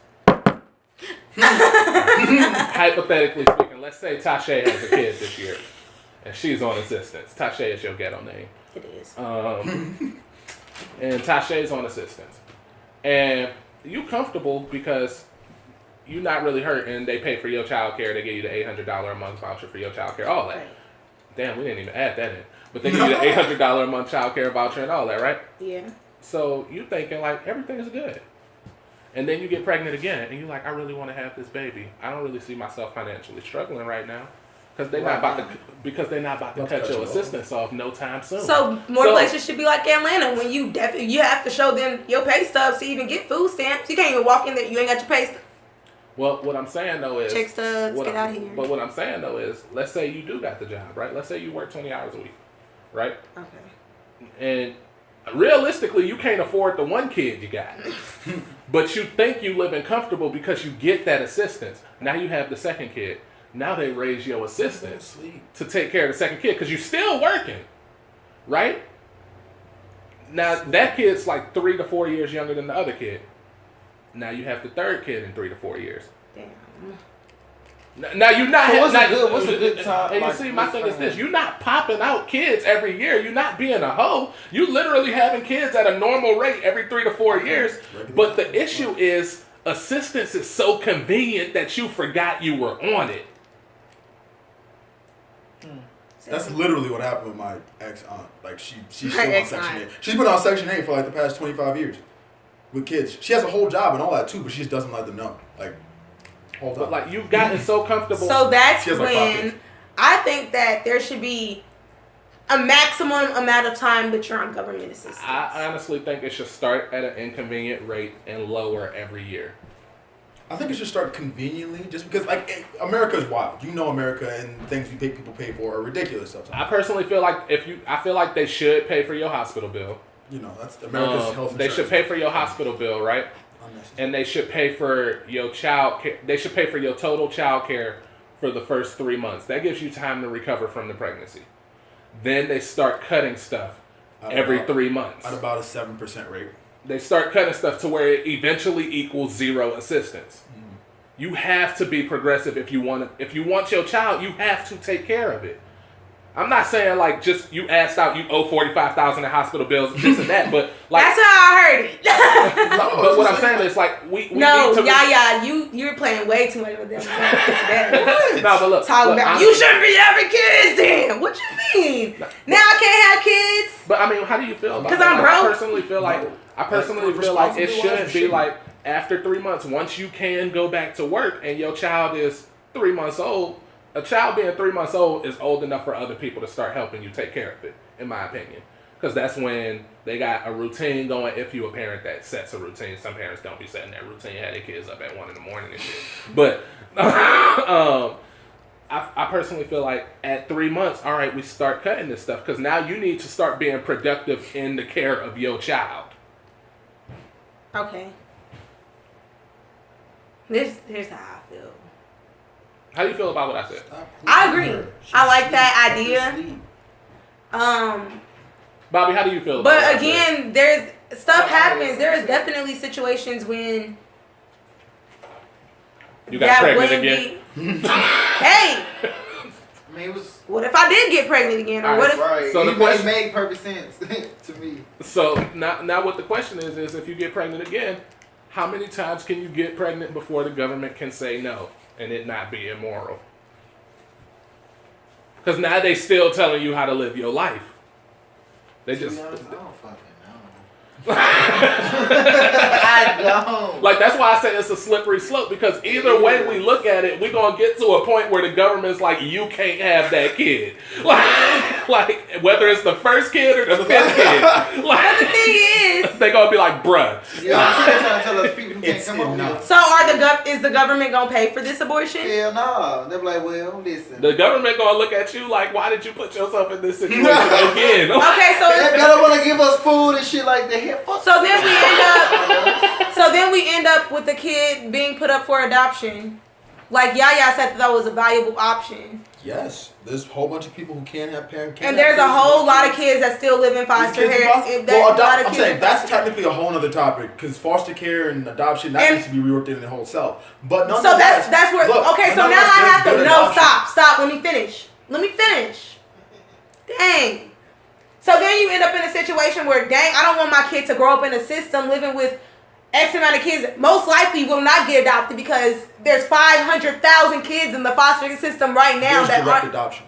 Hypothetically speaking, let's say Tasha has a kid this year and she's on assistance. Tasha is your ghetto name. It is. And Tasha is on assistance. And you comfortable because you're not really hurting. They pay for your child care. They give you the $800 a month voucher for your child care. All that. Right. Damn, we didn't even add that in. But they give you the $800 a month child care voucher and all that, right? Yeah. So you thinking like everything is good. And then you get pregnant again and you're like, I really want to have this baby. I don't really see myself financially struggling right now. Because they're not about to cut your assistance off no time soon. So more places should be like Atlanta, when you have to show them your pay stubs to even get food stamps. You can't even walk in there, you ain't got your pay stubs. Well, what I'm saying though is check stubs, get out here. But what I'm saying though is, let's say you do got the job, right? Let's say you work 20 hours a week, right? Okay. And realistically, you can't afford the one kid you got. But you think you living comfortable because you get that assistance. Now you have the second kid. Now they raise your assistance to take care of the second kid because you're still working, right? Now that kid's like 3 to 4 years younger than the other kid. Now you have the third kid in 3 to 4 years. Damn. Now you're not. So what's a good time? And you see, my thing is this: you're not popping out kids every year. You're not being a hoe. You literally having kids at a normal rate every 3 to 4 years. But the issue is assistance is so convenient that you forgot you were on it. That's literally what happened with my ex-aunt. Like, she's still on Section 8. She's been on Section 8 for, like, the past 25 years with kids. She has a whole job and all that, too, but she just doesn't let them know. Like, whole time. But, like, you've gotten so comfortable. So that's when I think that there should be a maximum amount of time that you're on government assistance. I honestly think it should start at an inconvenient rate and lower every year. I think it should start conveniently, just because, like, America's wild. You know, America and things people pay for are ridiculous sometimes. I personally feel like I feel like they should pay for your hospital bill. You know, that's America's health insurance. They should pay for your hospital bill, right? And they should pay for your child care. They should pay for your total child care for the first 3 months. That gives you time to recover from the pregnancy. Then they start cutting stuff every 3 months. At about a 7% rate. They start cutting stuff to where it eventually equals zero assistance. Mm. You have to be progressive if you want your child, you have to take care of it. I'm not saying like just you asked out, you owe $45,000 in hospital bills, this and that, but like that's how I heard it. But what I'm saying is like we no, need to you're playing way too much with them. No, but look, talking about you shouldn't be having kids. Then what you mean? Now I can't have kids. But I mean, how do you feel about? Because I'm broke. I personally feel like it should be like after 3 months, once you can go back to work and your child is 3 months old. A child being 3 months old is old enough for other people to start helping you take care of it, in my opinion. Because that's when they got a routine going. If you a parent that sets a routine, some parents don't be setting that routine. Have their kids up at 1 a.m. and shit. But I personally feel like at 3 months, all right, we start cutting this stuff because now you need to start being productive in the care of your child. Okay. Here's how I feel. How do you feel about what I said? I agree. I like that idea. Bobby, how do you feel about what I But again, there's stuff happens. There is definitely situations when you got pregnant again. Hey, I mean, it was. what if I did get pregnant again? Or what if? Right. So the It question- made perfect sense to me. So now what the question is if you get pregnant again, how many times can you get pregnant before the government can say no and it not be immoral? Because now they still telling you how to live your life. They just I don't fucking know. I don't. like that's why I say it's a slippery slope because either way we look at it, we're gonna get to a point where the government's like, you can't have that kid. Like whether it's the first kid or the fifth kid. But the Like thing is, they gonna be like, bruh. Yeah, I'm sure they're trying to tell us people who can't It's come up with not. it. so is the government gonna pay for this abortion? Hell no. They're like, well, listen. The government gonna look at you like, why did you put yourself in this situation again? Okay, so They don't want to give us food and shit like that. Hell, fuck. so then we end up with the kid being put up for adoption. Like YaYa said that was a valuable option. Yes, there's a whole bunch of people who can't have parents. And there's a whole lot of kids that still live in foster care. I'm saying that's technically a whole other topic because foster care and adoption that needs to be reworked in itself. But so that's where. look, Okay, so now nonetheless, I have there's to good no adoption. stop. Let me finish. Dang. So then you end up in a situation where, dang, I don't want my kid to grow up in a system living with X amount of kids. Most likely will not get adopted because there's 500,000 kids in the foster system right now There's that direct aren't. adoption.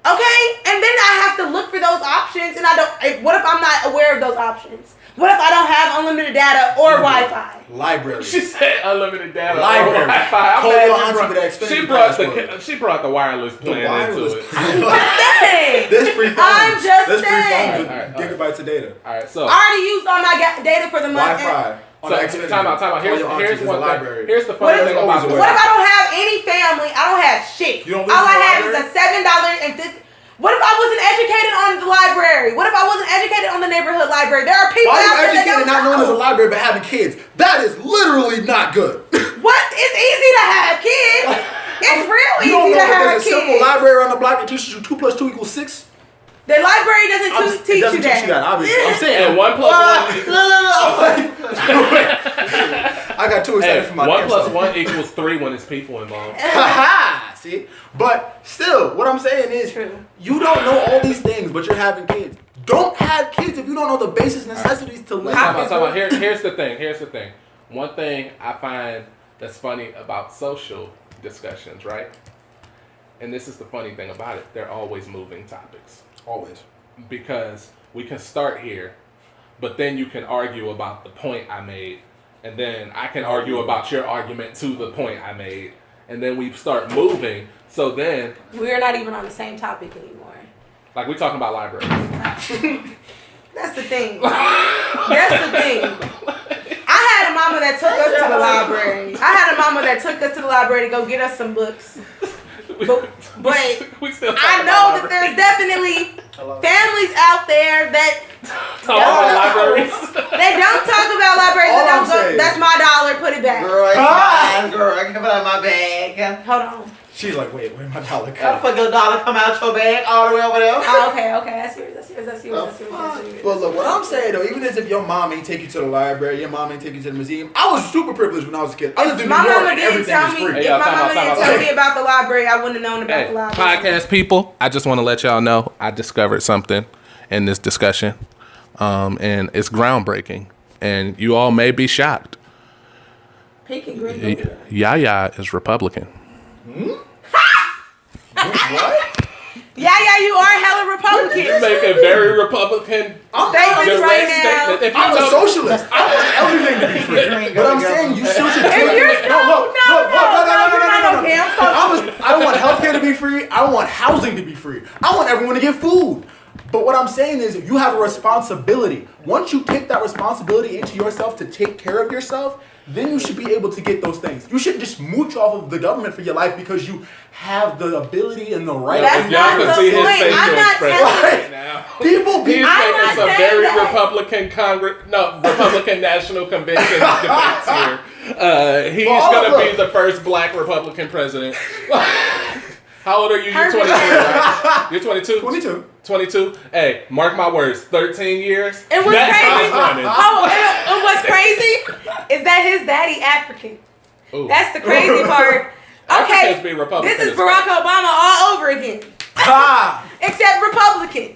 Okay, and then I have to look for those options, and I don't. What if I'm not aware of those options? What if I don't have unlimited data or Wi-Fi? Library. She said unlimited data. Library. Wi-Fi. Call your auntie with that expensive password. She brought the wireless plan into it. Dang. There's free phones. I'm just There's free saying. phones with Alright. gigabytes of data. All right, so I already used all my data for the month. Wi-Fi. so time out. Here's one thing. Here's the What funny if, thing always about a what this. if I don't have any family? I don't have shit. You don't live All in I the have is library? a $7.50. What if I wasn't educated on the library? What if I wasn't educated on the neighborhood library? There are people Why out are you there that educated don't not knowing there's a know. library but having kids? That is literally not good. What? It's easy to have kids. It's real You don't easy know to that have there's a simple kids. library around the block that teaches you 2 + 2 = 6? The library doesn't It teach doesn't you that. teach you that, obviously. I'm saying. And 1 + 1. I got too excited for my 1 answer. + 1 = 3 when it's people involved. See? But still, what I'm saying is, True. you don't know all these things, but you're having kids. Don't have kids if you don't know the basic necessities to live. Talk about. Here's the thing. One thing I find that's funny about social discussions, right? And this is the funny thing about it. They're always moving topics. Always. Because we can start here, but then you can argue about the point I made, and then I can argue about your argument to the point I made, and then we start moving. So then, We're not even on the same topic anymore. like we talking about libraries. That's the thing. That's the thing. I had a mama that took us to the library. To go get us some books. But we still I know that there's definitely families out there that talk about libraries. they don't talk about libraries. All They I'm don't go, saying- that's my dollar. Put it back. Girl, it's mine, girl. I can put it out of my bag. Hold on. She's like, wait, where my dollar How the come? fuck your dollar come out your bag all the way over there? Oh, okay. That's serious. But look, what I'm saying though, even as if your mom ain't take you to the library, your mom ain't take you to the museum. I was super privileged when I was a kid. I lived in New My York mama and didn't everything tell was me. free. Hey, If y'all, my time mama out. didn't tell me about the library, I wouldn't have known about Hey, the library. podcast people, I just want to let y'all know I discovered something in this discussion, and it's groundbreaking, and you all may be shocked. Pink and green. YaYa is Republican. What? Yeah, you are hella You Republican. make a very Republican Statements direct right now. statement. If you I'm a know- socialist. I want everything to be free. But I'm saying you still should If take you're it. no, I want healthcare to be free. I want housing to be free. I want everyone to get food. But what I'm saying is you have a responsibility. Once you take that responsibility into yourself to take care of yourself, then you should be able to get those things. You shouldn't just mooch off of the government for your life because you have the ability and the right. That's not the point. I'm not telling now. People be He's I'm making not some saying very that. Republican National Convention debates here. He's Well, going to look. be the first black Republican president. How old are you? You're Perfect. 22, right? You're 22? 22. 22? Hey, mark my words, 13 years. And what's that crazy? time's running. And what's crazy is that his daddy African. Ooh. That's the crazy part. Africans be Okay, Republican this is as Barack fuck. Obama all over again, Ah! except Republican,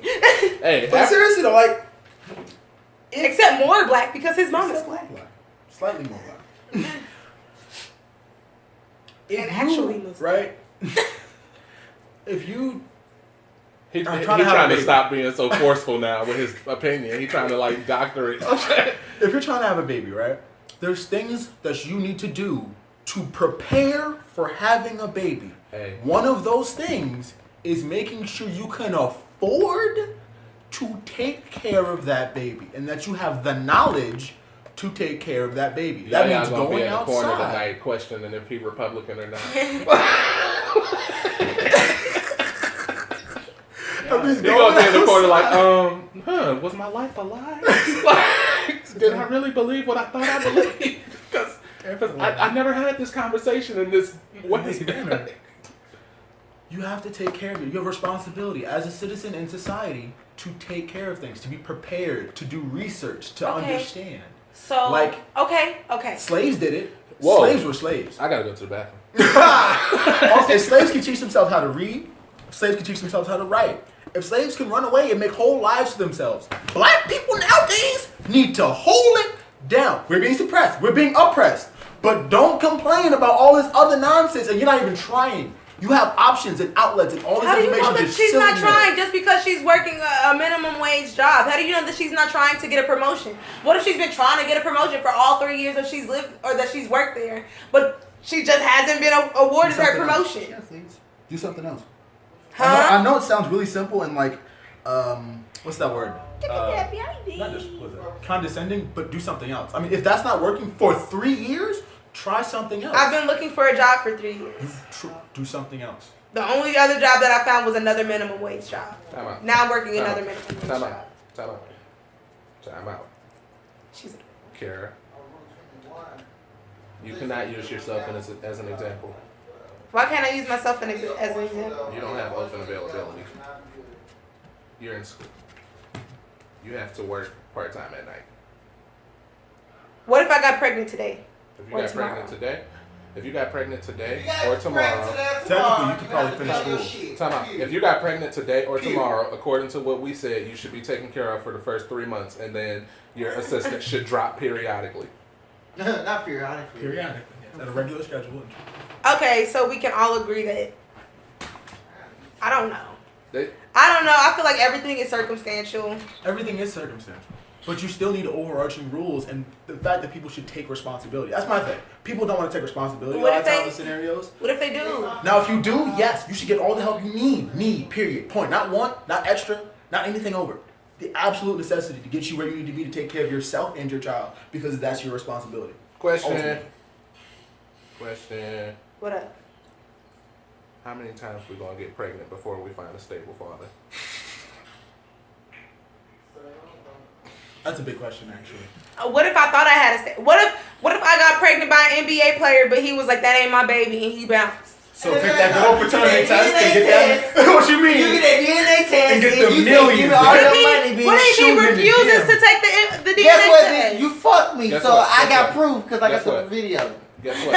Hey, But seriously though, like, except more black because his mom is black. Slightly more black. And actually Muslim. right? If you He's I'm trying, trying to have a baby. stop being so forceful now with his opinion. He's trying to like doctor it. if you're trying to have a baby, right? There's things that you need to do to prepare for having a baby. Hey. One of those things is making sure you can afford to take care of that baby and that you have the knowledge to take care of that baby. That Yeah, means gonna be going in the corner outside. tonight questioning if he Republican or not. That means He gonna be in the corner outside. like, was my life a lie? Like, did I really believe what I thought I believed? Because I never had this conversation in this way. You have to take care of it. You have a responsibility as a citizen in society to take care of things, to be prepared, to do research, to Okay. understand. So Like- okay. Slaves did it. Whoa. Slaves were slaves. I gotta go to the bathroom. Also, if slaves can teach themselves how to read, slaves can teach themselves how to write. If slaves can run away and make whole lives for themselves, black people nowadays need to hold it down. We're being suppressed. We're being oppressed. But don't complain about all this other nonsense and you're not even trying. You have options and outlets and all this How do you information. know that just she's not sitting there. trying just because she's working a minimum wage job? How do you know that she's not trying to get a promotion? What if she's been trying to get a promotion for all 3 years that she's lived or that she's worked there, but she just hasn't been awarded her promotion? Yeah, please. Do something else. Huh? I know it sounds really simple and like, what's that word? Not just what's it? Condescending, but do something else. I mean, if that's not working for 3 years, try something else. I've been looking for a job for 3 years. Do something else. The only other job that I found was another minimum wage job. Time out. Now I'm working Time another out. minimum wage Time job. out. Time out. Time out. She's Kara. You cannot use yourself as an example. Why can't I use myself as an example? You don't have open availability. You're in school. You have to work part-time at night. What if I got pregnant today? If you Or got tomorrow. pregnant today, if you got pregnant today You got or pregnant tomorrow, today or Technically, tomorrow, you could probably finish got your school. shit. time out. If you got pregnant today or tomorrow, according to what we said, you should be taken care of for the first 3 months, and then your assistant should drop periodically. Not periodically. Periodically, yes, at a regular schedule. Okay, so we can all agree that I don't know. They, I don't know. I feel like everything is circumstantial. Everything is circumstantial. But you still need overarching rules and the fact that people should take responsibility. That's my thing. People don't want to take responsibility What a lot if of times they- in scenarios. What if they do? Now, if you do, yes, you should get all the help you need. Need, period. Point. Not want, not extra, not anything over. The absolute necessity to get you where you need to be to take care of yourself and your child because that's your responsibility. question. Ultimately. Question. What up? How many times we gonna get pregnant before we find a stable father? That's a big question, actually. What if I thought I had a what if I got pregnant by an NBA player, but he was like, that ain't my baby, and he bounced? So take that good old paternity test and get that. What you mean? You get that DNA test And get the you say, millions. give me all What your if money, he, bitch. what if he Shooting in the refuses gym. to take the DNA Guess what, test? bitch? You fucked me, Guess so what? I Guess got what? proof because I Guess got the what? video. Guess what?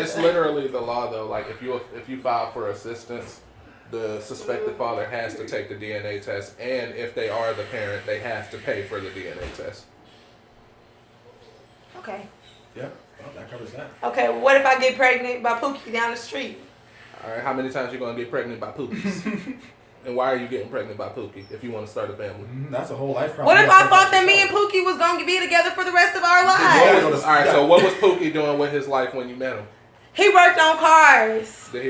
it's literally the law though. Like if you file for assistance, the suspected father has to take the DNA test, and if they are the parent, they have to pay for the DNA test. Okay. Yeah, well, that covers that. Okay, what if I get pregnant by Pookie down the street? All right, how many times you gonna get pregnant by Pookies? And why are you getting pregnant by Pookie if you want to start a family? That's a whole life problem. What if You I have to thought that think me and about Pookie was going to be together for the rest of our Yeah. lives? All right, so what was Pookie doing with his life when you met him? He worked on cars. Did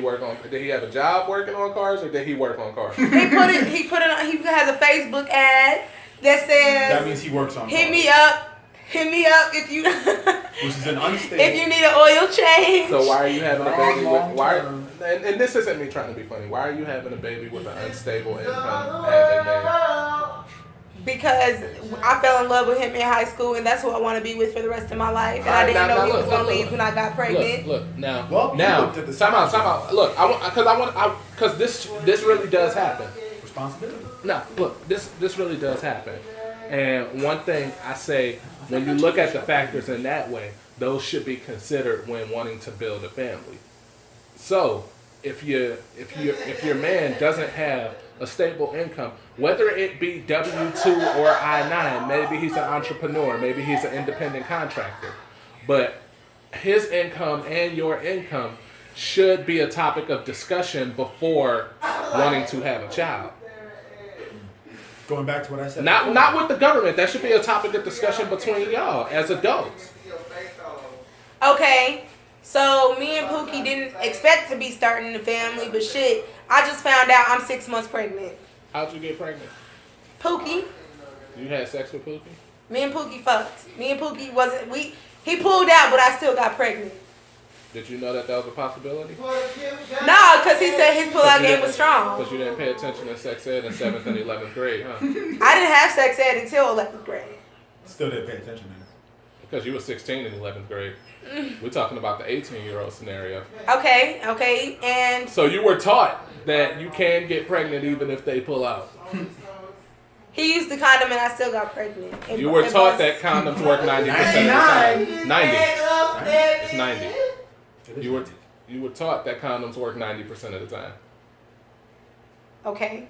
he have a job working on cars, or did he work on cars? He put it on. He has a Facebook ad that says. That means he works on. Hit me up if you. Which is an unstable. If you need an oil change. So why are you having a baby with and this isn't me trying to be funny. Why are you having a baby with an unstable income having man? Because I fell in love with him in high school, and that's who I want to be with for the rest of my life. And I didn't know he was gonna leave when I got pregnant. Look now. Well, now, time out. Look, because this really does happen. Responsibility. No, look, this really does happen. And one thing I say, when you look at the factors in that way, those should be considered when wanting to build a family. So, if your man doesn't have a stable income, whether it be W-2 or I-9, maybe he's an entrepreneur, maybe he's an independent contractor, but his income and your income should be a topic of discussion before wanting to have a child. Going back to what I said. Not with the government. That should be a topic of discussion between y'all as adults. Okay, so me and Pookie didn't expect to be starting a family, but shit, I just found out I'm 6 months pregnant. How'd you get pregnant? Pookie. You had sex with Pookie? Me and Pookie fucked. Me and Pookie wasn't, he pulled out, but I still got pregnant. Did you know that was a possibility? No, because he said his pull-out game was strong. Because you didn't pay attention in sex ed in 7th and 11th grade, huh? I didn't have sex ed until 11th grade. Still didn't pay attention then. Because you were 16 in 11th grade. We're talking about the 18-year-old scenario. Okay, and... So you were taught that you can get pregnant even if they pull out. He used the condom and I still got pregnant. You were taught that condoms work 90% of the time. 90. It's 90. You were taught that condoms work 90% of the time. Okay.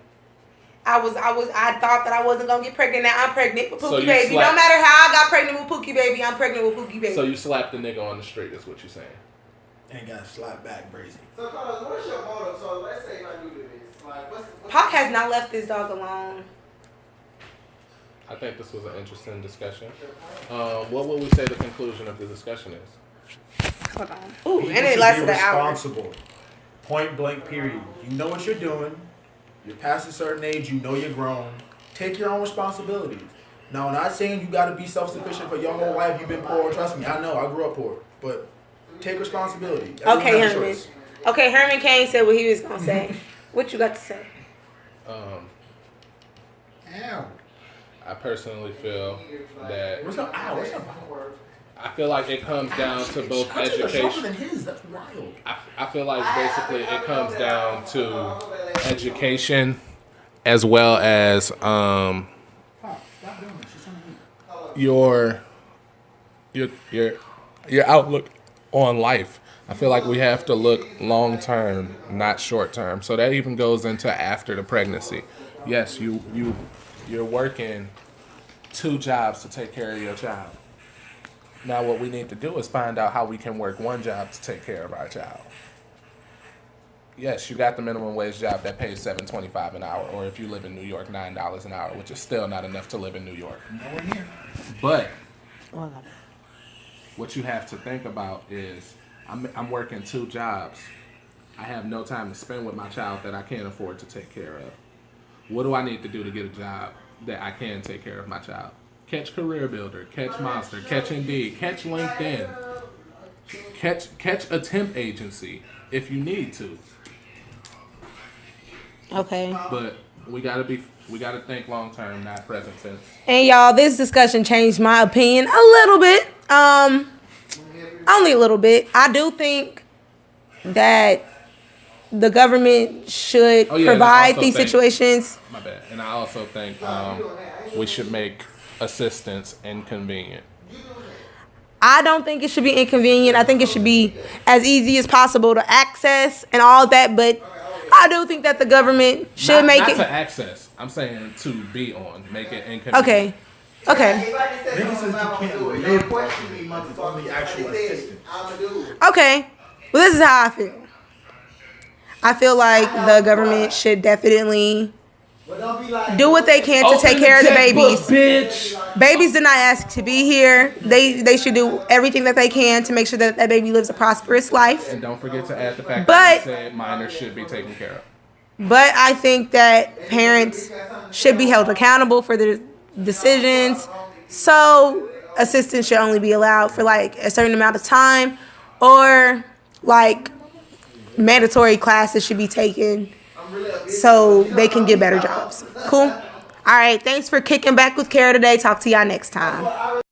I thought that I wasn't gonna get pregnant. Now I'm pregnant with Pookie Baby. No matter how I got pregnant with Pookie Baby, I'm pregnant with Pookie Baby. So you slapped the nigga on the street, is what you're saying. And got slapped back brazy. So Carlos, what's your motive? So let's say I do this. Like, what's Pac has not left this dog alone. I think this was an interesting discussion. What would we say the conclusion of the discussion is? Hold on. Ooh, and it lasted an hour. Responsible. Point blank period. You know what you're doing. You're past a certain age. You know you're grown. Take your own responsibilities. Now, I'm not saying you got to be self-sufficient for your whole life. You've been poor. Trust me. I know. I grew up poor. But take responsibility. Okay, Herman. Okay, Herman Cain said what he was going to say. What you got to say? I personally feel that... What's up? I feel like it comes down to both education. That's wild. I feel like basically it comes down to education as well as your outlook on life. I feel like we have to look long term, not short term. So that even goes into after the pregnancy. Yes, you're working 2 jobs to take care of your child. Now what we need to do is find out how we can work 1 job to take care of our child. Yes, you got the minimum wage job that pays $7.25 an hour, or if you live in New York, $9 an hour, which is still not enough to live in New York. Nowhere near. But what you have to think about is I'm working 2 jobs. I have no time to spend with my child that I can't afford to take care of. What do I need to do to get a job that I can take care of my child? Catch Career Builder, catch Monster, catch Indeed, catch LinkedIn, catch a temp agency if you need to. Okay. But we gotta think long term, not present tense. And y'all, this discussion changed my opinion a little bit. Only a little bit. I do think that the government should provide these situations. My bad. And I also think we should make assistance inconvenient. I don't think it should be inconvenient. I think it should be as easy as possible to access and all that. But I do think that the government should make it. Not to access. I'm saying to be on. Make it inconvenient. Okay. Okay. Okay. Well, this is how I feel. I feel like the government should definitely do what they can to take care of the babies. Bitch. Babies did not ask to be here. They should do everything that they can to make sure that that baby lives a prosperous life. And don't forget to add the fact But- that you said minors should be taken care of. But I think that parents should be held accountable for their decisions. So assistance should only be allowed for like a certain amount of time, or like mandatory classes should be taken so they can get better jobs. Cool? All right. Thanks for kicking back with Kara today. Talk to y'all next time.